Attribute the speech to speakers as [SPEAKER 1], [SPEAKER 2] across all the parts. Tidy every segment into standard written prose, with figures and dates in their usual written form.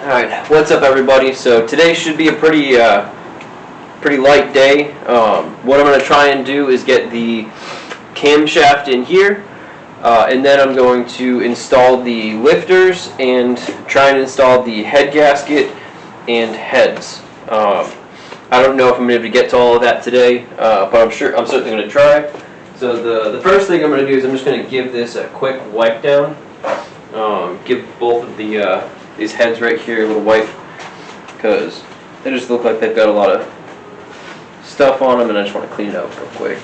[SPEAKER 1] Alright, what's up everybody? So today should be a pretty light day. What I'm going to try and do is get the camshaft in here, and then I'm going to install the lifters and try and install the head gasket and heads. I don't know if I'm going to be able to get to all of that today, but I'm certainly going to try. So the first thing I'm going to do is I'm just going to give this a quick wipe down. Give both of these heads right here a little wipe, because they just look like they've got a lot of stuff on them, and I just want to clean it up real quick.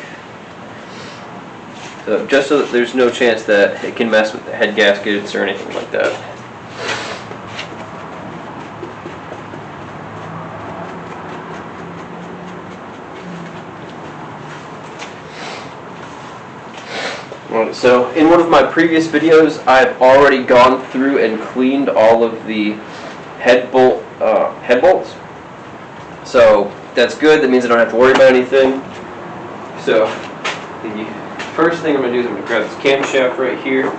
[SPEAKER 1] So just so that there's no chance that it can mess with the head gaskets or anything like that. So in one of my previous videos, I've already gone through and cleaned all of the head bolts. So that's good. That means I don't have to worry about anything. So the first thing I'm going to do is I'm going to grab this camshaft right here.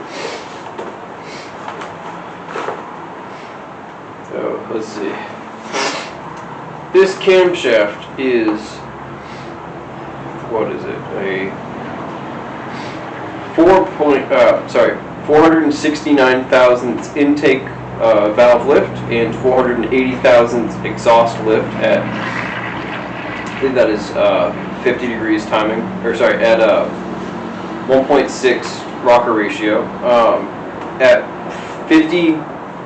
[SPEAKER 1] So let's see. This camshaft is, what is it? A 469 thousandths intake valve lift and 480 thousandths exhaust lift at, I think that is 50 degrees timing, or sorry, at 1.6 rocker ratio. At 50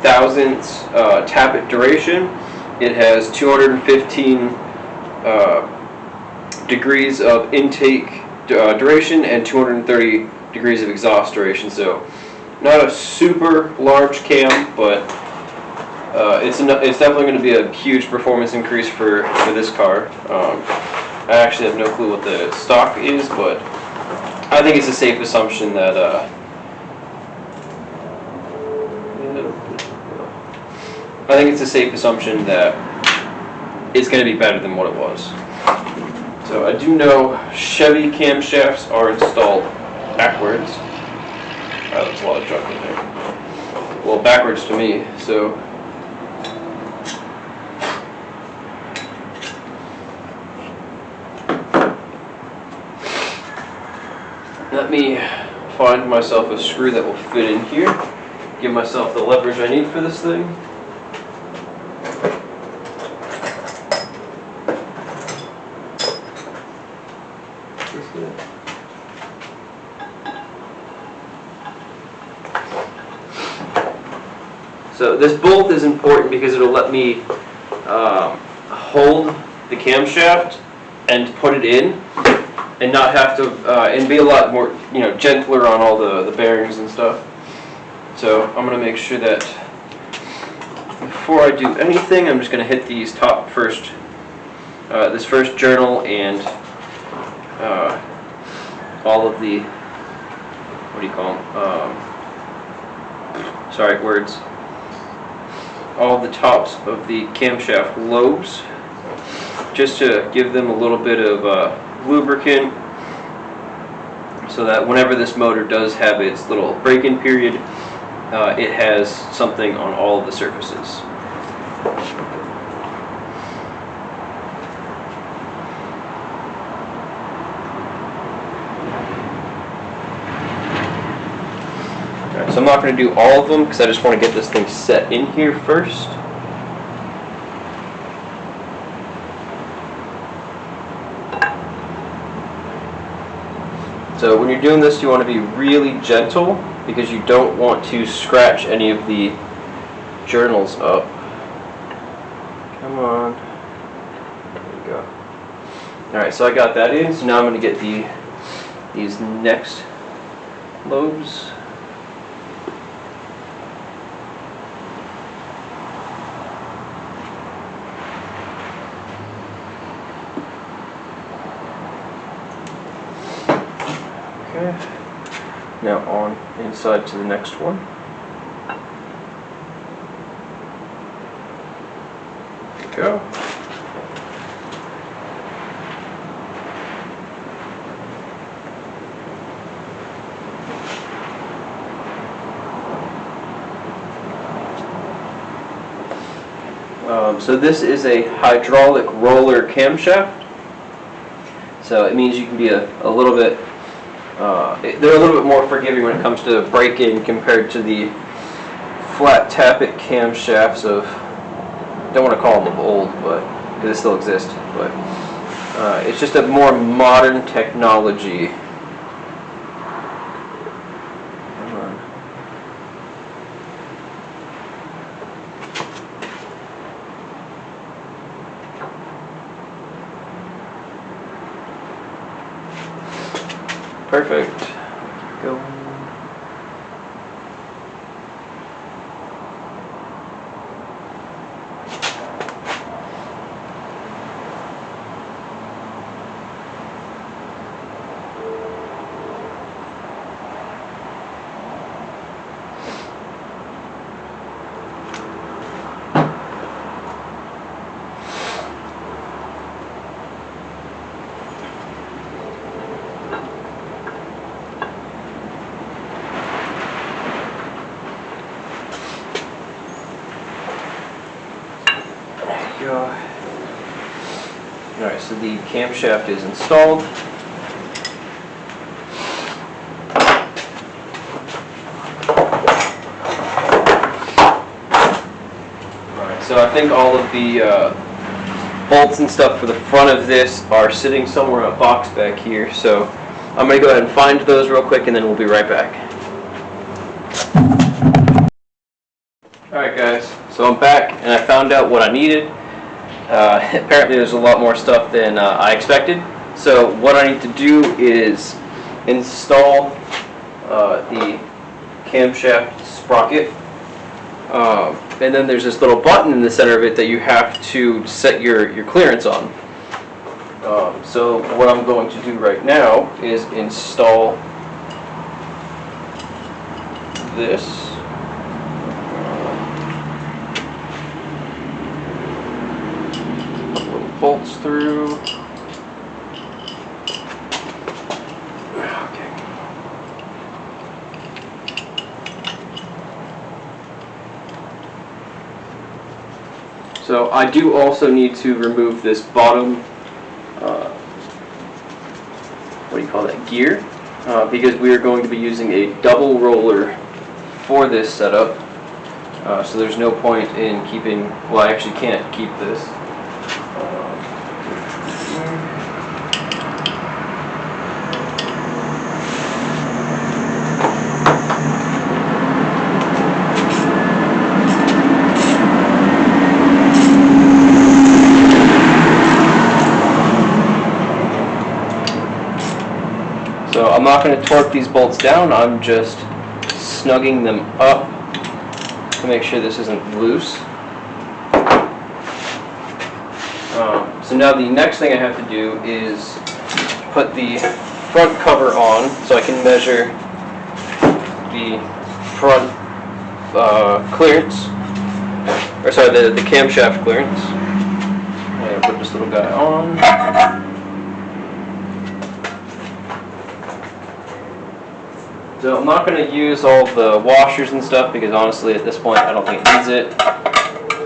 [SPEAKER 1] thousandths tappet duration, it has 215 degrees of intake duration and 230 degrees of exhaust duration. So not a super large cam, but it's definitely going to be a huge performance increase for this car. I actually have no clue what the stock is, but I think it's a safe assumption that it's going to be better than what it was. So I do know Chevy camshafts are installed backwards. That's a lot of junk in there. Well, backwards to me, so. Let me find myself a screw that will fit in here. Give myself the leverage I need for this thing. So this bolt is important because it'll let me hold the camshaft and put it in, and not have to, and be a lot more, gentler on all the bearings and stuff. So I'm going to make sure that before I do anything, I'm just going to hit these top first, this first journal and all of the, what do you call them? Sorry, words. All the tops of the camshaft lobes, just to give them a little bit of lubricant, so that whenever this motor does have its little break-in period, it has something on all of the surfaces. So I'm not going to do all of them because I just want to get this thing set in here first. So when you're doing this, you want to be really gentle because you don't want to scratch any of the journals up. Come on. There we go. Alright, so I got that in. So now I'm going to get these next lobes. Now on inside to the next one. There we go. So this is a hydraulic roller camshaft. So it means you can be a little bit, they're a little bit more forgiving when it comes to braking compared to the flat tappet camshafts of, don't want to call them of old, but because they still exist, but it's just a more modern technology. Perfect. Go. Alright, so the camshaft is installed. Alright, so I think all of the bolts and stuff for the front of this are sitting somewhere in a box back here, so I'm going to go ahead and find those real quick and then we'll be right back. Alright guys, so I'm back and I found out what I needed. Apparently there's a lot more stuff than I expected. So what I need to do is install the camshaft sprocket. And then there's this little button in the center of it that you have to set your clearance on. So what I'm going to do right now is install this. Bolts through. Okay. So I do also need to remove this bottom, what do you call that, gear, because we are going to be using a double roller for this setup. So there's no point in keeping, well, I actually can't keep this. So I'm not going to torque these bolts down, I'm just snugging them up to make sure this isn't loose. So now the next thing I have to do is put the front cover on so I can measure the front clearance, or sorry, the camshaft clearance. I'm going to put this little guy on. So I'm not going to use all the washers and stuff because honestly at this point I don't think it needs it.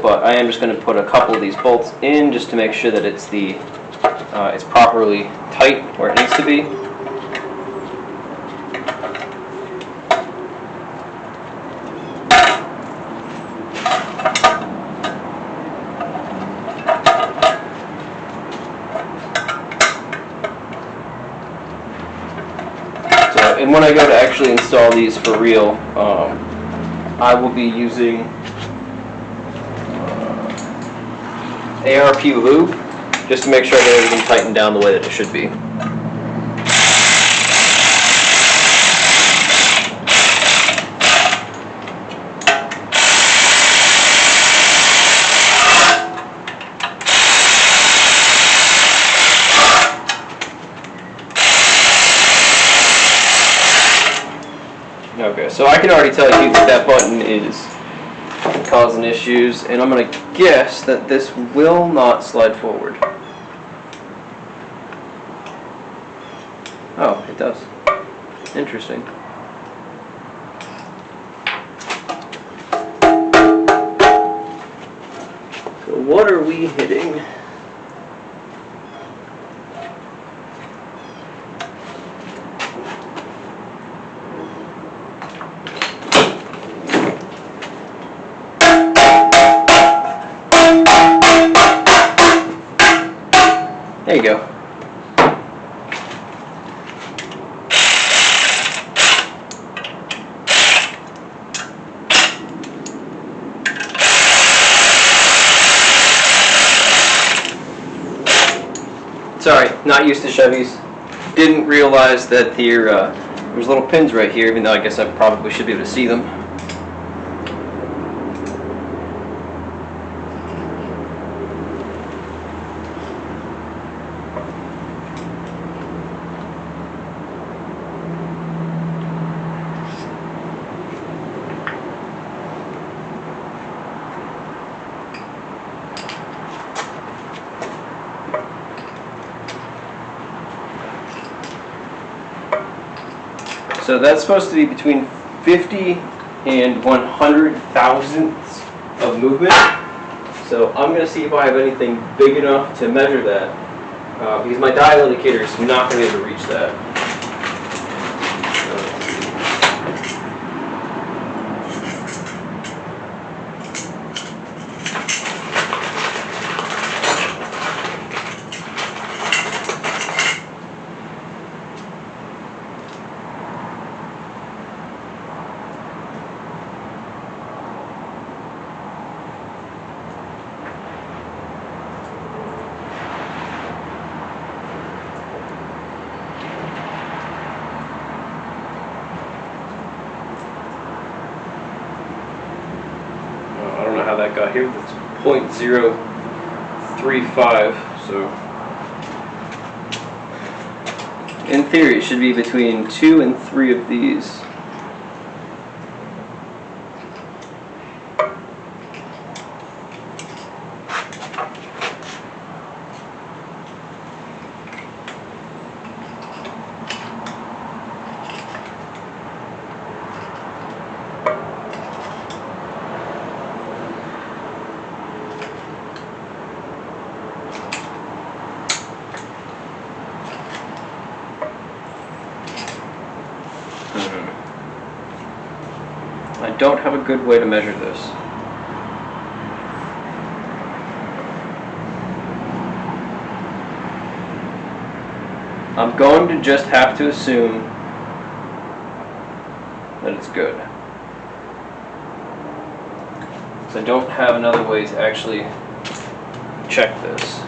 [SPEAKER 1] But I am just going to put a couple of these bolts in just to make sure that it's it's properly tight where it needs to be. And when I go to actually install these for real, I will be using ARP lube just to make sure I get everything tightened down the way that it should be. Okay, so I can already tell you that that button is causing issues, and I'm going to guess that this will not slide forward. Oh, it does. Interesting. So what are we hitting? There you go. Sorry, not used to Chevys. Didn't realize that there's little pins right here, even though I guess I probably should be able to see them. So that's supposed to be between 50 and 100 thousandths of movement. So I'm going to see if I have anything big enough to measure that, because my dial indicator is not going to be able to reach that. How that got here. That's 0.035, so in theory it should be between 2 and 3 of these. I don't have a good way to measure this. I'm going to just have to assume that it's good, because I don't have another way to actually check this.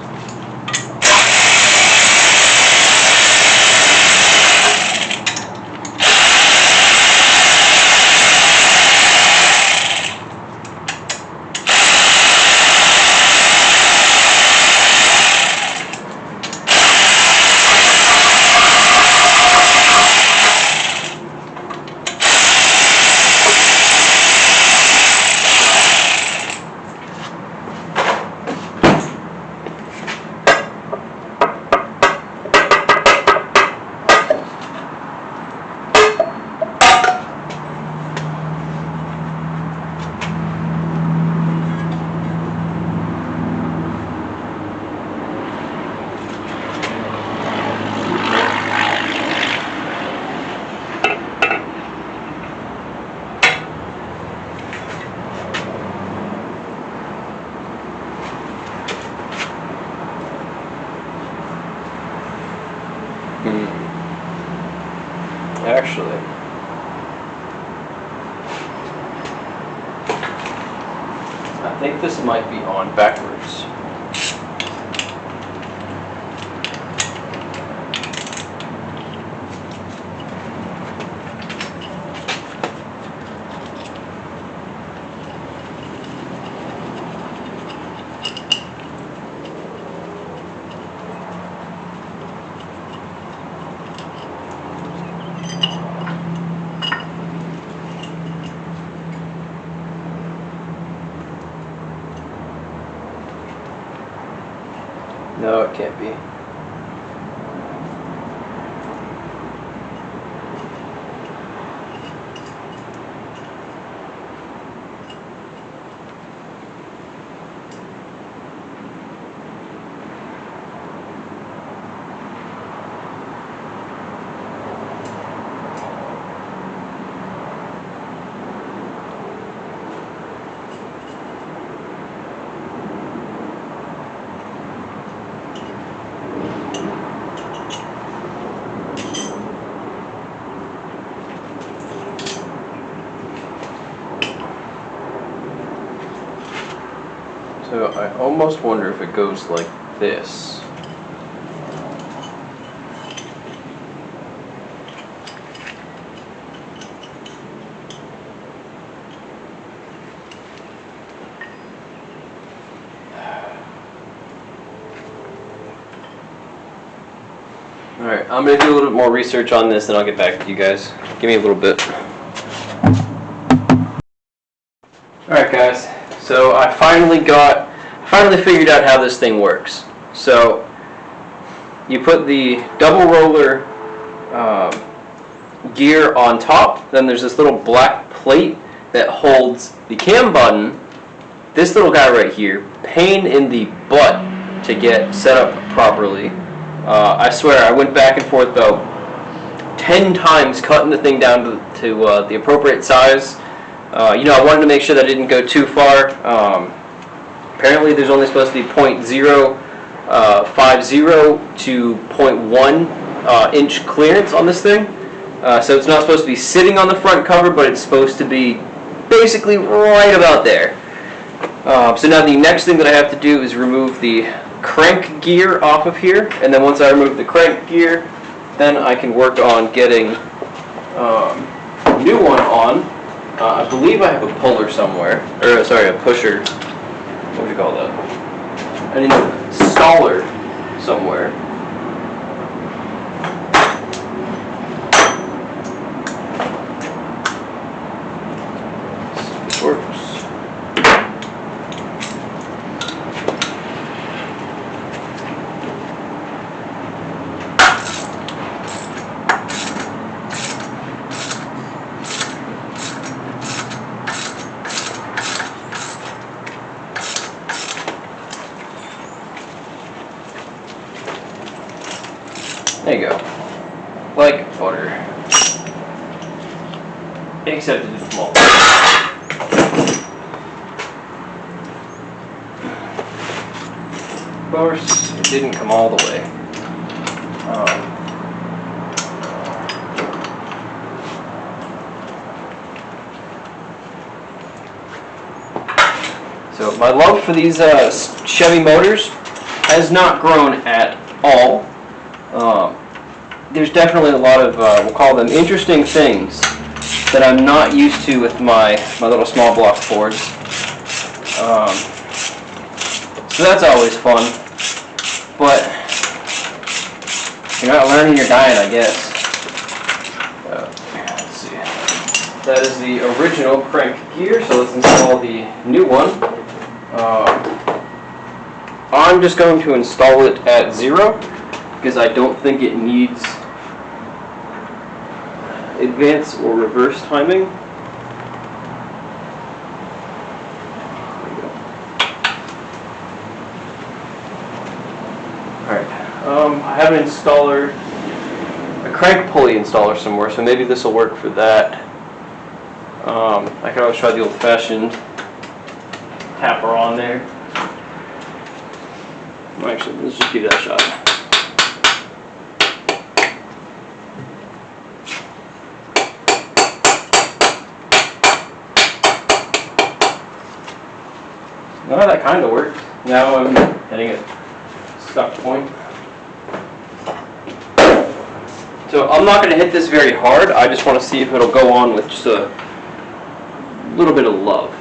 [SPEAKER 1] Actually, I think this might be on backwards. No, it can't be. So I almost wonder if it goes like this. Alright, I'm going to do a little bit more research on this, and I'll get back to you guys. Give me a little bit. Alright guys, so I finally figured out how this thing works. So, you put the double roller gear on top, then there's this little black plate that holds the cam button, this little guy right here, pain in the butt to get set up properly. I swear, I went back and forth about 10 times cutting the thing down to the appropriate size. I wanted to make sure that it didn't go too far. Apparently there's only supposed to be 0.050 to 0.1 inch clearance on this thing. So it's not supposed to be sitting on the front cover, but it's supposed to be basically right about there. So now the next thing that I have to do is remove the crank gear off of here, and then once I remove the crank gear, then I can work on getting a new one on. I believe I have a puller somewhere, or sorry, a pusher. What would you call that? I need a installer somewhere. This works. There you go. Like butter. Except it's small. Of course, it didn't come all the way. So my love for these Chevy motors has not grown at all. There's definitely a lot of, we'll call them interesting things that I'm not used to with my little small block Fords. So that's always fun. But you're not learning, you're dying, I guess. Let's see. That is the original crank gear, so let's install the new one. I'm just going to install it at 0 because I don't think it needs advance or reverse timing. There we go. Alright, I have an installer, a crank pulley installer somewhere, so maybe this will work for that. I can always try the old-fashioned tapper on there. Actually, let's just give that a shot. No, that kind of worked. Now I'm hitting a stuck point. So I'm not going to hit this very hard. I just want to see if it'll go on with just a little bit of love.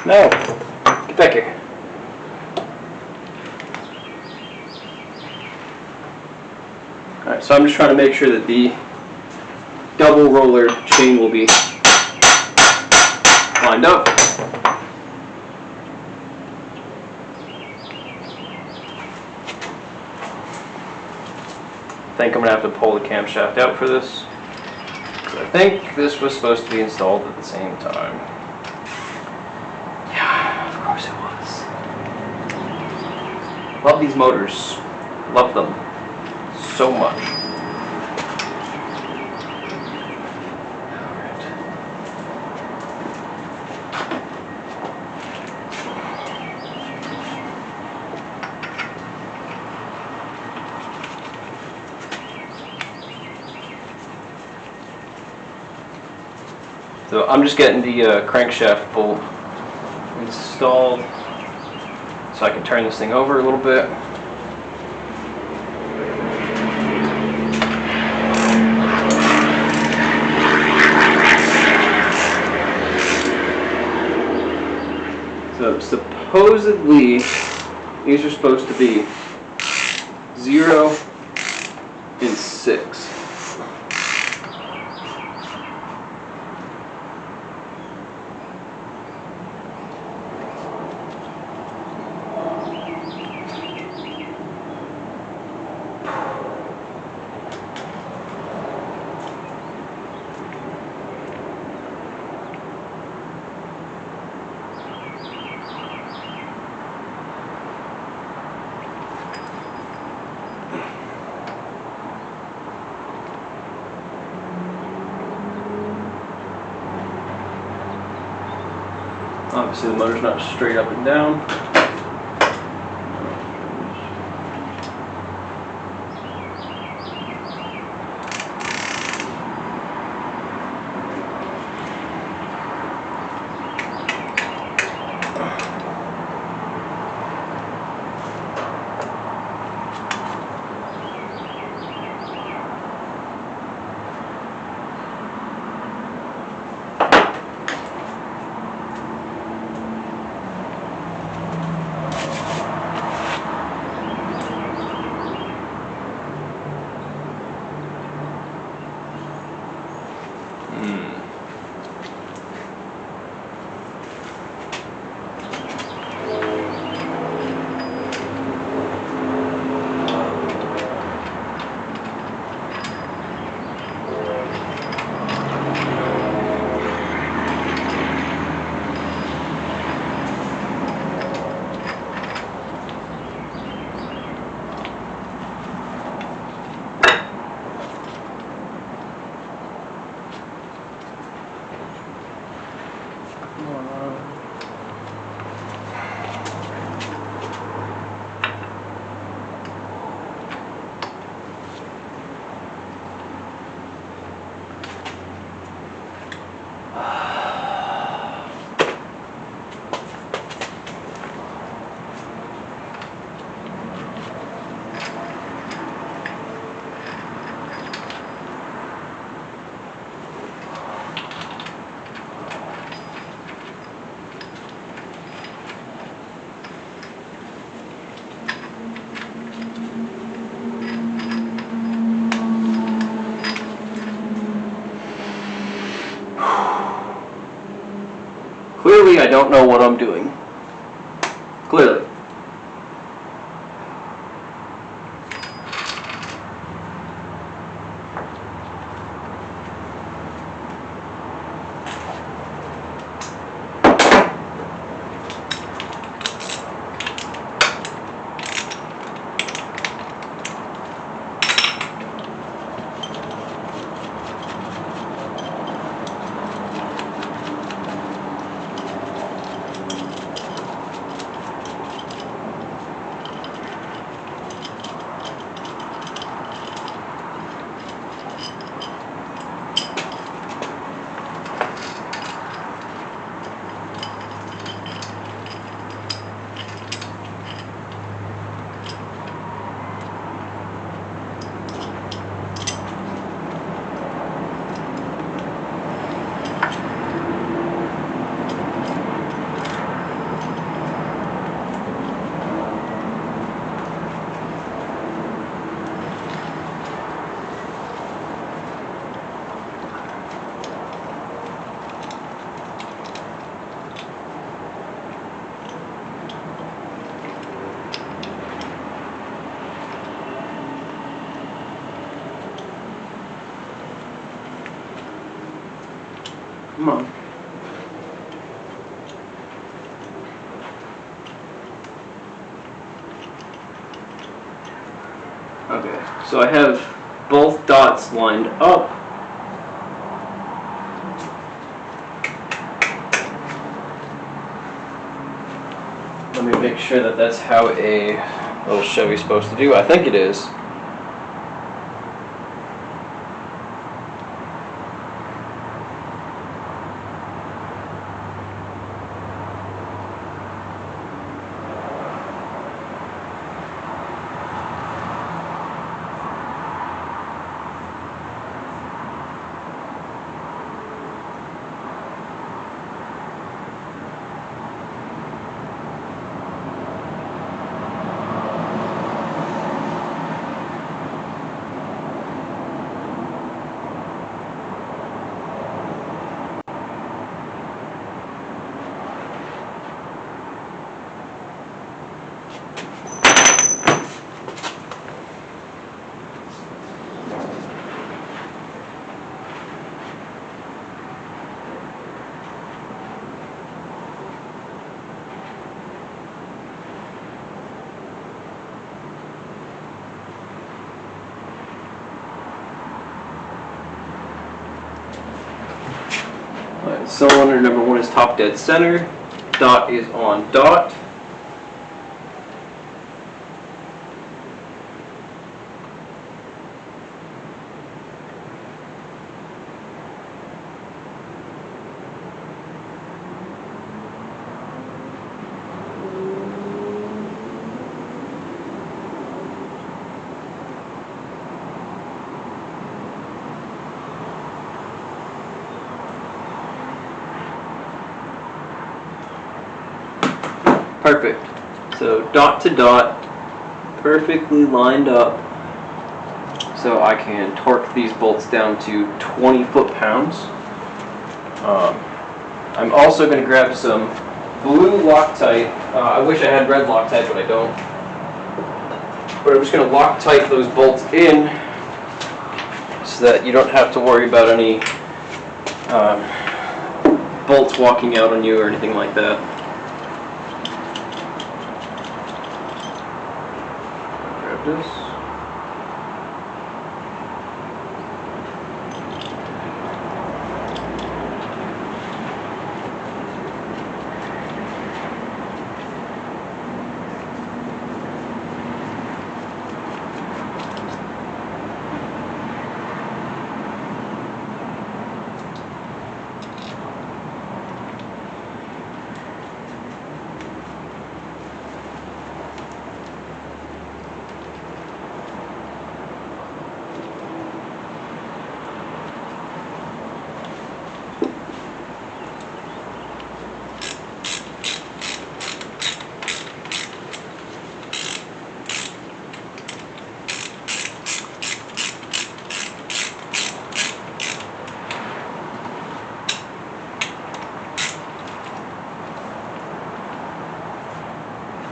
[SPEAKER 1] No! Get back here. Alright, so I'm just trying to make sure that the double roller chain will be lined up. I think I'm going to have to pull the camshaft out for this. I think this was supposed to be installed at the same time. Yeah, of course it was. Love these motors. Love them so much. So I'm just getting the crankshaft bolt installed so I can turn this thing over a little bit. So supposedly these are supposed to be 0 and 6. Obviously the motor's not straight up and down. Clearly, I don't know what I'm doing. Clearly. Come on. Okay, so I have both dots lined up. Let me make sure that that's how a little Chevy's supposed to do. I think it is. Cylinder number 1 is top dead center. Dot is on dot. Perfect. So dot to dot, perfectly lined up. So I can torque these bolts down to 20 foot-pounds. I'm also going to grab some blue Loctite. I wish I had red Loctite, but I don't. But I'm just going to Loctite those bolts in so that you don't have to worry about any bolts walking out on you or anything like that. This.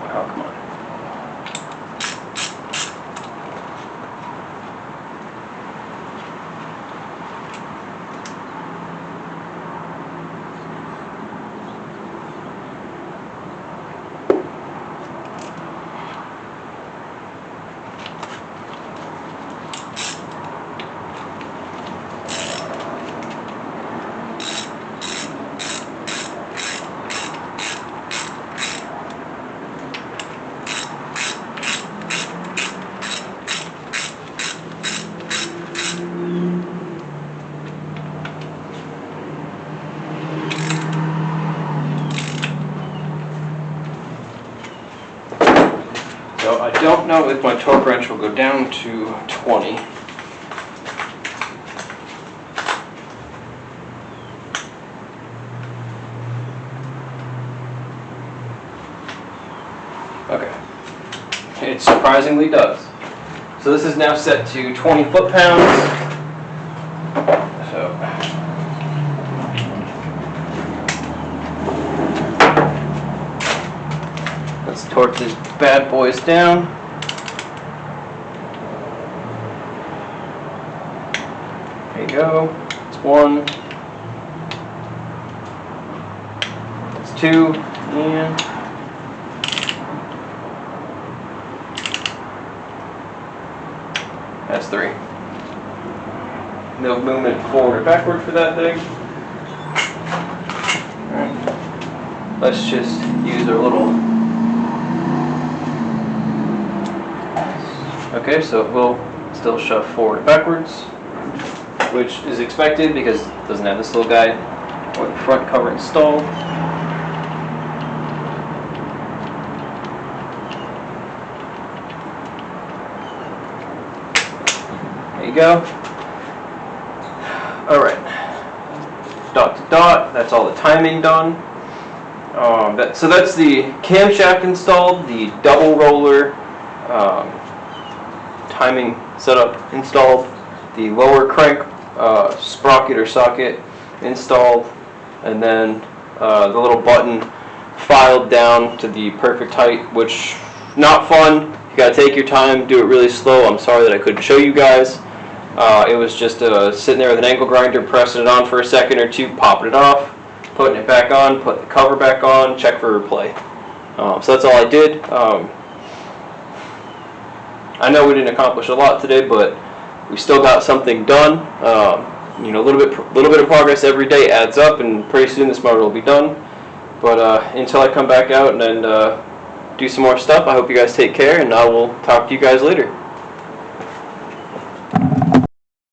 [SPEAKER 1] Oh, come on. So I don't know if my torque wrench will go down to 20. Okay. It surprisingly does. So this is now set to 20 foot-pounds. So let's torque these bad boys down. There you go. It's one. 2, and that's 3. No movement forward or backward for that thing. Alright. Let's just use our little... Okay, so it will still shove forward and backwards, which is expected because it doesn't have this little guy or the front cover installed. There you go. Alright. Dot to dot, that's all the timing done. So that's the camshaft installed, the double roller timing setup installed, the lower crank sprocket or socket installed, and then the little button filed down to the perfect height, which not fun. You gotta take your time, do it really slow. I'm sorry that I couldn't show you guys. It was just sitting there with an angle grinder, pressing it on for a second or two, popping it off, putting it back on, put the cover back on, check for replay. So that's all I did. I know we didn't accomplish a lot today, but we still got something done. You know, a little bit of progress every day adds up, and pretty soon this motor will be done. But until I come back out and do some more stuff, I hope you guys take care, and I will talk to you guys later.